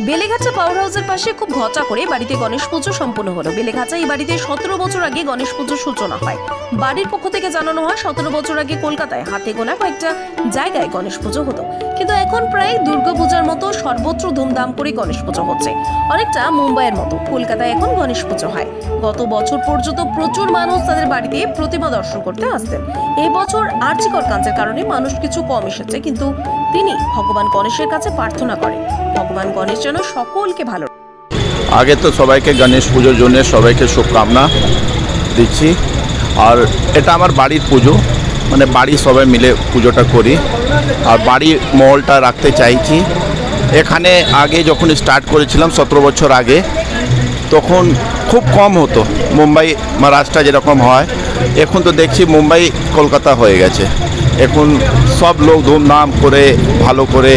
বেলেঘাটা পাওয়ার হাউসের পাশে খুব ঘটা করে বাড়িতে গণেশ পুজো সম্পন্ন হলো। বেলেঘাটা এই বাড়িতে 17 বছর আগে গণেশ পুজোর সূচনা হয়। বাড়ির পক্ষ থেকে জানানো হয় 17 বছর আগে কলকাতায় হাতে গোনা কয়েকটা জায়গায় গণেশ পুজো হতো, কিন্তু এখন প্রায় দুর্গাপূজার মতো সর্বত্র ধুমধাম করে গণেশ পুজো হচ্ছে। অনেকটা মুম্বাইয়ের মতো কলকাতায় এখন গণেশ পুজো হয়। গত বছর পর্যন্ত প্রচুর মানুষ তাদের বাড়িতে প্রতিমা দর্শন করতে আসতেন। এই বছর আর্থিকর কাজের কারণে মানুষ কিছু কম এসেছে, কিন্তু তিনি ভগবান গণেশের কাছে প্রার্থনা করেন ভগবান গণেশ যেন সকলকে ভালো। আগে তো সবাইকে গণেশ পুজোর জন্য সবাইকে শুভকামনা দিচ্ছি। আর এটা আমার বাড়ির পুজো, মানে বাড়ি সবাই মিলে পুজোটা করি আর বাড়ি মহলটা রাখতে চাইছি। এখানে আগে যখন স্টার্ট করেছিলাম 17 বছর আগে, তখন খুব কম হতো। মুম্বাই মহারাষ্ট্র যেরকম হয়, এখন তো দেখছি মুম্বাই কলকাতা হয়ে গেছে। এখন সব লোক ধুমধাম করে ভালো করে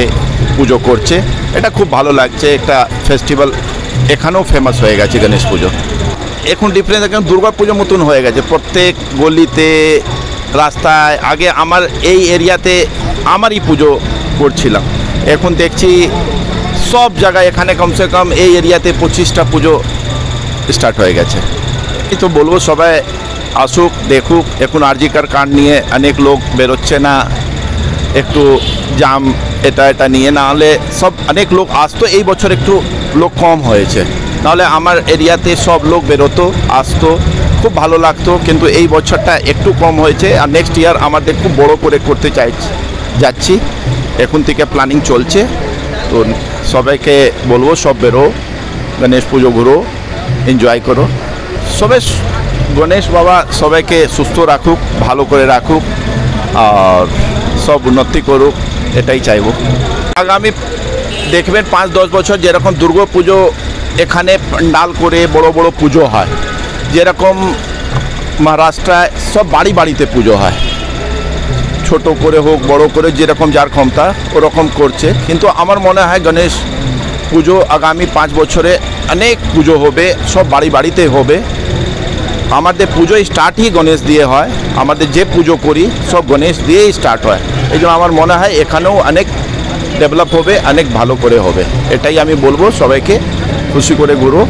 পুজো করছে, এটা খুব ভালো লাগছে। একটা ফেস্টিভ্যাল এখানেও ফেমাস হয়ে গেছে গণেশ পুজো। এখন ডিফারেন্স এখন দুর্গা পুজোর মতন হয়ে গেছে। প্রত্যেক গলিতে রাস্তায় আগে আমার এই এরিয়াতে আমারই পুজো করছিলাম, এখন দেখছি সব জায়গায় এখানে কমসে কম এই এরিয়াতে 25টা পুজো স্টার্ট হয়ে গেছে। তো বলবো সবাই আসুক দেখুক। এখন আরজিকার কাণ্ড নিয়ে অনেক লোক বেরোচ্ছে না, একটু জাম এটা নিয়ে, না হলে সব অনেক লোক আসতো। এই বছর একটু লোক কম হয়েছে, নাহলে আমার এরিয়াতে সব লোক বেরোতো আসতো, খুব ভালো লাগতো। কিন্তু এই বছরটা একটু কম হয়েছে। আর নেক্সট ইয়ার আমাদের খুব বড় করে করতে যাচ্ছি, এখন থেকে প্ল্যানিং চলছে। তো সবাইকে বলবো সব বেরো, গণেশ পুজো ঘুরো, এনজয় করো। সবাই গণেশ বাবা সবাইকে সুস্থ রাখুক, ভালো করে রাখুক আর সব উন্নতি করুক, এটাই চাইবো। আগামী দেখবেন 5-10 বছর যেরকম দুর্গা পুজো এখানে প্যান্ডাল করে বড় বড় পুজো হয়, যেরকম মহারাষ্ট্রায় সব বাড়ি বাড়িতে পুজো হয়, ছোট করে হোক বড় করে যেরকম যার ক্ষমতা ওরকম করছে। কিন্তু আমার মনে হয় গণেশ পুজো আগামী 5 বছরে অনেক পুজো হবে, সব বাড়ি বাড়িতে হবে। আমাদের পুজো স্টার্টই গণেশ দিয়ে হয়, আমাদের যে পুজো করি সব গণেশ দিয়েই স্টার্ট হয়। এই জন্য আমার মনে হয় এখানেও অনেক ডেভেলপ হবে, অনেক ভালো করে হবে। এটাই আমি বলবো সবাইকে খুশি করে ঘুরো।